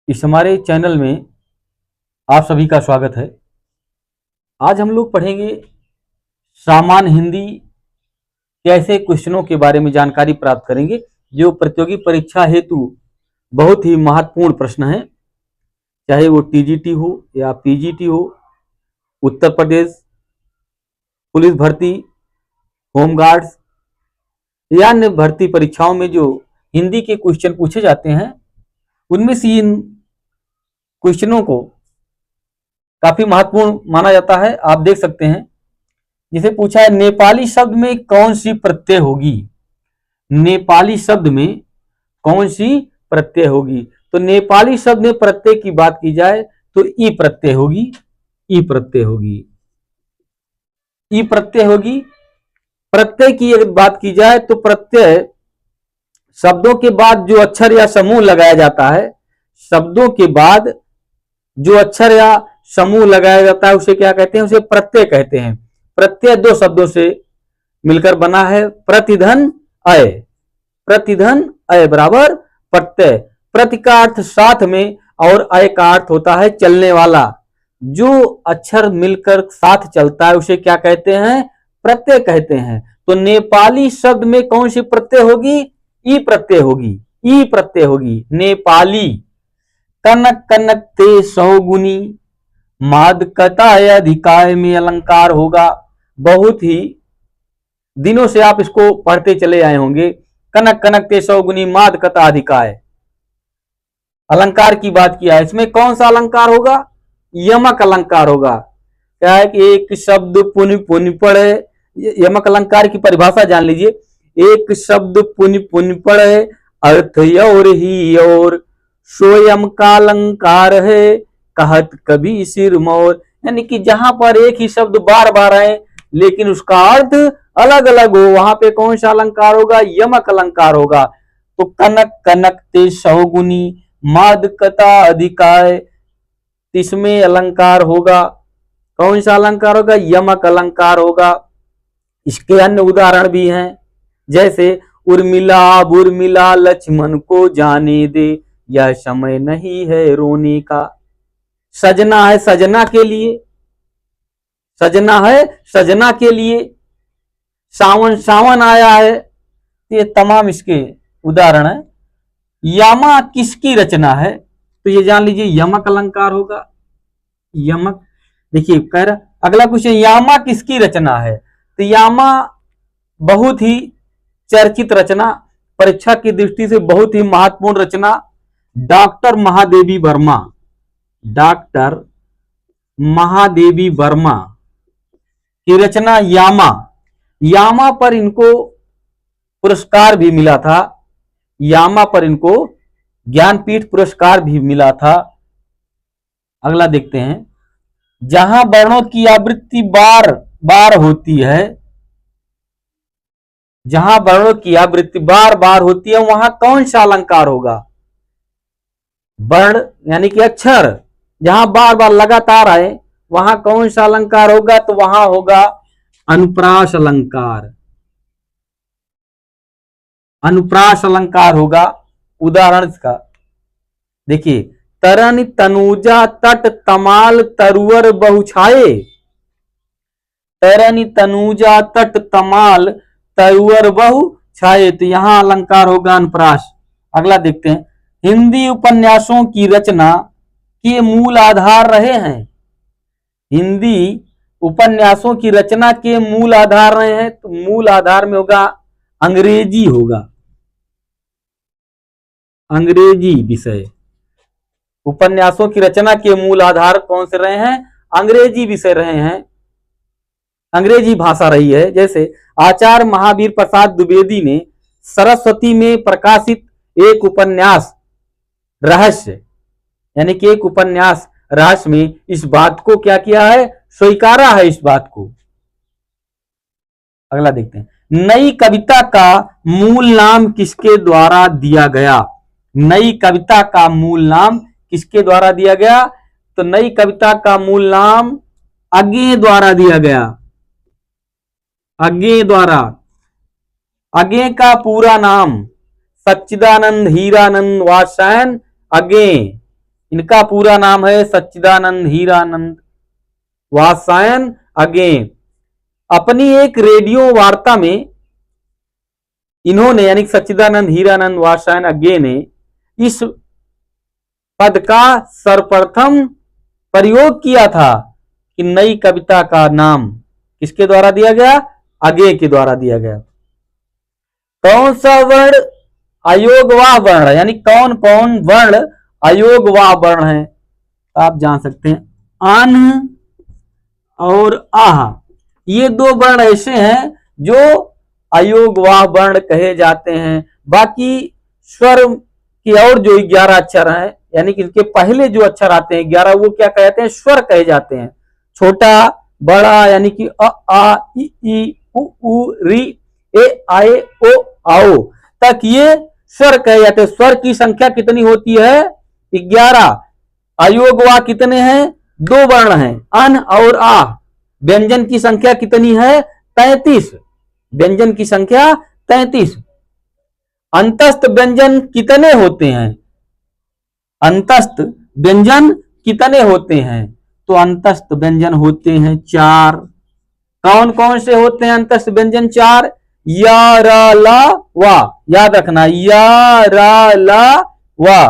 इस हमारे चैनल में आप सभी का स्वागत है। आज हम लोग पढ़ेंगे सामान्य हिंदी के ऐसे क्वेश्चनों के बारे में जानकारी प्राप्त करेंगे जो प्रतियोगी परीक्षा हेतु बहुत ही महत्वपूर्ण प्रश्न है, चाहे वो टीजीटी हो या पीजीटी हो, उत्तर प्रदेश पुलिस भर्ती, होमगार्ड्स या अन्य भर्ती परीक्षाओं में जो हिंदी के क्वेश्चन पूछे जाते हैं उनमें से इन क्वेश्चनों को काफी महत्वपूर्ण माना जाता है। आप देख सकते हैं, जिसे पूछा है नेपाली शब्द में कौन सी प्रत्यय होगी। नेपाली शब्द में कौन सी प्रत्यय होगी? तो नेपाली शब्द में प्रत्यय की बात की जाए तो ई प्रत्यय होगी। ई प्रत्यय होगी। ई प्रत्यय होगी। प्रत्यय की अगर बात की जाए तो प्रत्यय शब्दों के बाद जो अक्षर या समूह लगाया जाता है, शब्दों के बाद जो अक्षर या समूह लगाया जाता है उसे क्या कहते हैं? उसे प्रत्यय कहते हैं। प्रत्यय दो शब्दों से मिलकर बना है, प्रतिधन अय। प्रतिधन अय बराबर प्रत्यय। प्रति का अर्थ साथ में और अय का अर्थ होता है चलने वाला। जो अक्षर मिलकर साथ चलता है उसे क्या कहते हैं? प्रत्यय कहते हैं। तो नेपाली शब्द में कौन सी प्रत्यय होगी? ई प्रत्यय होगी। ई प्रत्यय होगी। नेपाली। कनक कनक ते सौगुनी, मादकताय अधिकाय में अलंकार होगा। बहुत ही दिनों से आप इसको पढ़ते चले आए होंगे। कनक कनक ते सौगुनी, मादकता अधिकाय। अलंकार की बात किया है, इसमें कौन सा अलंकार होगा? यमक अलंकार होगा। क्या है कि एक शब्द पुनि पुनि पढ़े। यमक अलंकार की परिभाषा जान लीजिए। एक शब्द पुनि पुनि पढ़े, अर्थ और ही और, स्वयं का अलंकार है, कहत कभी सिर मोर। यानी कि जहां पर एक ही शब्द बार बार आए लेकिन उसका अर्थ अलग अलग हो, वहां पे कौन सा अलंकार होगा? यमक अलंकार होगा। तो कनक कनक ते सौगुनी, मादकता अधिकाय, इसमें अलंकार होगा। कौन सा अलंकार होगा? यमक अलंकार होगा। इसके अन्य उदाहरण भी हैं, जैसे उर्मिला बुर्मिला लक्ष्मण को जाने दे, यह समय नहीं है रोने का। सजना है सजना के लिए। सजना है सजना के लिए। सावन सावन आया है। ये तमाम इसके उदाहरण है। यामा किसकी रचना है? तो ये जान लीजिए यमक अलंकार होगा। यमक। देखिए कह रहा अगला क्वेश्चन, यामा किसकी रचना है? तो यामा बहुत ही चर्चित रचना, परीक्षा की दृष्टि से बहुत ही महत्वपूर्ण रचना, डॉक्टर महादेवी वर्मा। डॉक्टर महादेवी वर्मा की रचना यामा। यामा पर इनको पुरस्कार भी मिला था। यामा पर इनको ज्ञानपीठ पुरस्कार भी मिला था। अगला देखते हैं, जहां वर्णों की आवृत्ति बार बार होती है, जहां वर्णों की आवृत्ति बार बार होती है वहां कौन सा अलंकार होगा? वर्ण यानी कि अक्षर जहां बार बार लगातार आए वहां कौन सा अलंकार होगा? तो वहां होगा अनुप्रास अलंकार। अनुप्रास अलंकार होगा। उदाहरण इसका देखिए, तरन तनुजा तट तमाल तरुवर बहुछाए। तरन तनुजा तट तमाल तरुवर बहु छाए, तो यहां अलंकार होगा अनुप्रास। अगला देखते हैं, हिंदी उपन्यासों की रचना के मूल आधार रहे हैं। हिंदी उपन्यासों की रचना के मूल आधार रहे हैं, तो मूल आधार में होगा अंग्रेजी होगा। अंग्रेजी विषय। उपन्यासों की रचना के मूल आधार कौन से रहे हैं? अंग्रेजी विषय रहे हैं। अंग्रेजी भाषा रही है। जैसे आचार्य महावीर प्रसाद द्विवेदी ने सरस्वती में प्रकाशित एक उपन्यास रहस्य, यानी कि एक उपन्यास रहस्य में इस बात को क्या किया है? स्वीकारा है इस बात को। अगला देखते हैं, नई कविता का मूल नाम किसके द्वारा दिया गया? नई कविता का मूल नाम किसके द्वारा दिया गया? तो नई कविता का मूल नाम अज्ञेय द्वारा दिया गया। अज्ञेय द्वारा। अज्ञेय का पूरा नाम सच्चिदानंद हीरानंद वात्स्यायन अज्ञेय। इनका पूरा नाम है सच्चिदानंद हीरानंद वात्स्यायन अगे। अपनी एक रेडियो वार्ता में इन्होंने यानी सच्चिदानंद हीरानंद वात्स्यायन अगे ने इस पद का सर्वप्रथम प्रयोग किया था कि नई कविता का नाम किसके द्वारा दिया गया? अगे के द्वारा दिया गया। कौन सा वर्ण अयोगवाह वर्ण है, यानी कौन कौन वर्ण अयोगवाह वर्ण है? आप जान सकते हैं अन और आह, ये दो वर्ण ऐसे हैं जो अयोगवाह वर्ण कहे जाते हैं। बाकी स्वर की और जो 11 अक्षर हैं, यानी कि इनके पहले जो अक्षर आते हैं 11, वो क्या कहते हैं? स्वर कहे जाते हैं। छोटा बड़ा यानी कि अ आ ई उ ऊ री ए आए ओ आओ तक ये स्वर कहे जाते हैं। स्वर की संख्या कितनी होती है? 11। अयोगवाह कितने हैं? 2 वर्ण हैं, अन और आ। व्यंजन की संख्या कितनी है? 33। व्यंजन की संख्या 33। अंतस्थ व्यंजन कितने होते हैं? अंतस्थ व्यंजन कितने होते हैं? तो अंतस्थ व्यंजन होते हैं 4। कौन कौन से होते हैं अंतस्थ व्यंजन? 4। या रा ला वा, याद रखना, या रा ला वा।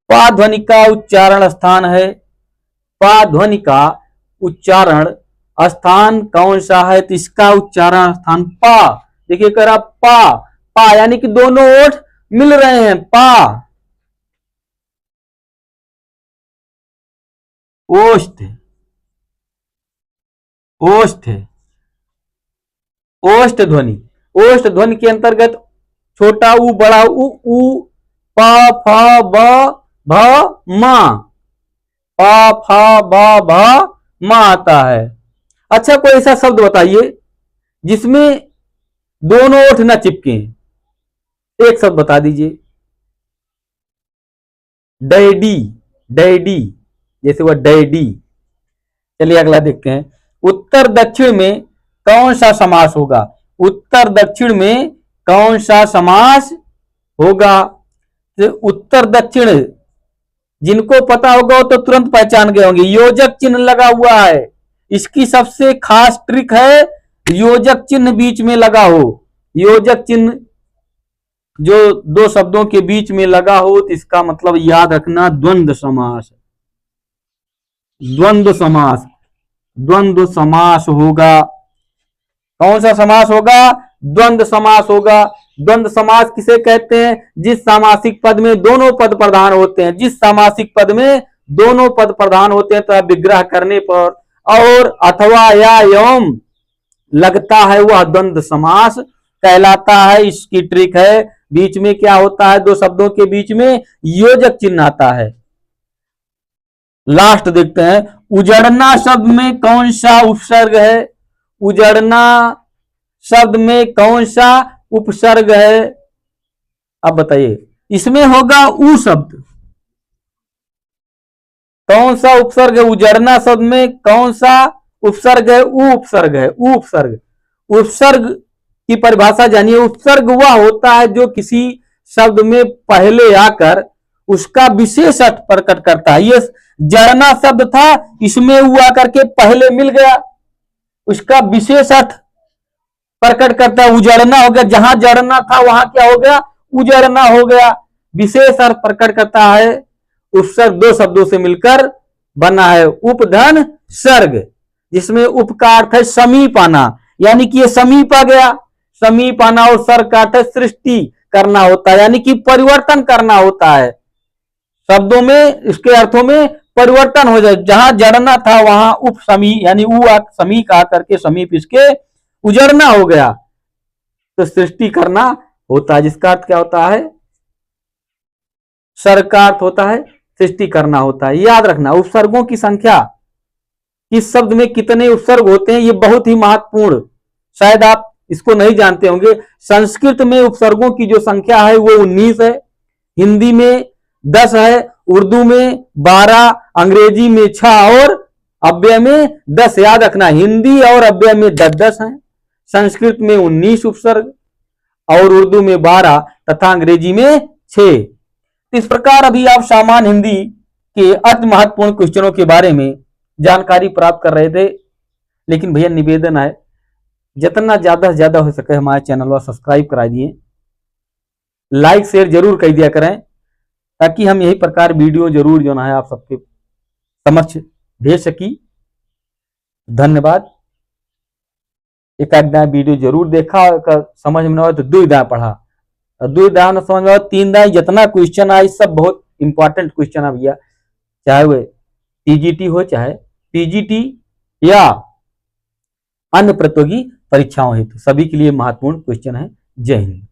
पा ध्वनि का उच्चारण स्थान है। पा ध्वनि का उच्चारण स्थान कौन सा है? तो इसका उच्चारण स्थान पा। देखिए करा पा, पा यानी कि दोनों ओठ मिल रहे हैं, पा। ओष्ठ, ओष्ठ, ओष्ठ ध्वनि। ओष्ठ ध्वनि के अंतर्गत छोटा ऊ बड़ा ऊ प फ ब भ मा, प फ ब भ मा आता है। अच्छा कोई ऐसा शब्द बताइए जिसमें दोनों ओठ न चिपके। एक शब्द बता दीजिए। डैडी, डैडी, जैसे वह डैडी। चलिए अगला देखते हैं। उत्तर दक्षिण में कौन सा समास होगा? उत्तर दक्षिण में कौन सा समास होगा? तो उत्तर दक्षिण जिनको पता होगा वो तो तुरंत पहचान गए होंगे। योजक चिन्ह लगा हुआ है। इसकी सबसे खास ट्रिक है योजक चिन्ह बीच में लगा हो। योजक चिन्ह जो 2 शब्दों के बीच में लगा हो तो इसका मतलब याद रखना द्वंद्व समास। द्वंद्व समास, द्वंद्व समास होगा। कौन सा समास होगा? द्वंद्व समास होगा। द्वंद्व समास किसे कहते हैं? जिस सामासिक पद में दोनों पद प्रधान होते हैं। जिस सामासिक पद में दोनों पद प्रधान होते हैं तो विग्रह करने पर और अथवा या एवं लगता है वह द्वंद्व समास कहलाता है। इसकी ट्रिक है बीच में क्या होता है? 2 शब्दों के बीच में योजक चिन्ह आता है। लास्ट देखते हैं। उजड़ना शब्द में कौन सा उपसर्ग है? उजड़ना शब्द में कौन सा उपसर्ग है? अब बताइए। इसमें होगा ऊ शब्द। कौन सा उपसर्ग है? उजड़ना शब्द में कौन सा उपसर्ग है? ऊ उपसर्ग है। ऊ उपसर्ग। उपसर्ग की परिभाषा जानिए। उपसर्ग वह होता है जो किसी शब्द में पहले आकर उसका विशेष अर्थ प्रकट करता है। ये जड़ना शब्द था, इसमें ऊ आकर के पहले मिल गया, उसका विशेष अर्थ प्रकट करता है। उजड़ना हो गया, जहां जड़ना था वहां क्या हो गया? उजड़ना हो गया। विशेष अर्थ प्रकट करता है। उपसर्ग 2 शब्दों से मिलकर बना है। उपधन सर्ग, जिसमें उप का अर्थ है समीप आना, यानी कि ये समीप आ गया। समीप आना। और सर्ग का अर्थ है सृष्टि करना होता है, यानी कि परिवर्तन करना होता है। शब्दों में इसके अर्थों में परिवर्तन हो जाए। जहां जड़ना था वहां उप समी यानी ऊ समीप आकर के समीप इसके उजड़ना हो गया, तो सृष्टि करना होता है। जिसका अर्थ क्या होता है? सर्ग का अर्थ होता है सृष्टि करना होता है। याद रखना उपसर्गों की संख्या, किस शब्द में कितने उपसर्ग होते हैं, ये बहुत ही महत्वपूर्ण। शायद आप इसको नहीं जानते होंगे। संस्कृत में उपसर्गों की जो संख्या है वो 19 है, हिंदी में 10 है, उर्दू में 12, अंग्रेजी में 6 और अव्यय में 10। याद रखना हिंदी और अव्यय में 10-10 है। संस्कृत में 19 उपसर्ग और उर्दू में 12 तथा अंग्रेजी में 6। इस प्रकार अभी आप सामान्य हिंदी के अति महत्वपूर्ण क्वेश्चनों के बारे में जानकारी प्राप्त कर रहे थे। लेकिन भैया निवेदन है, जितना ज्यादा से ज्यादा हो सके हमारे चैनल को सब्सक्राइब करा दिए, लाइक शेयर जरूर कर दिया करें, ताकि हम यही प्रकार वीडियो जरूर जो है आप सबके समक्ष भेज सकी। धन्यवाद। एक आध दाएं वीडियो जरूर देखा, समझ में ना हो तो दो दाएं पढ़ा, और दो दाएं न समझ में आओ तीन दाएं, जितना क्वेश्चन आए सब बहुत इंपॉर्टेंट क्वेश्चन है भैया, चाहे वह टीजीटी हो चाहे पीजीटी या अन्य प्रतियोगी परीक्षाओं हेतु, सभी के लिए महत्वपूर्ण क्वेश्चन है। जय हिंद।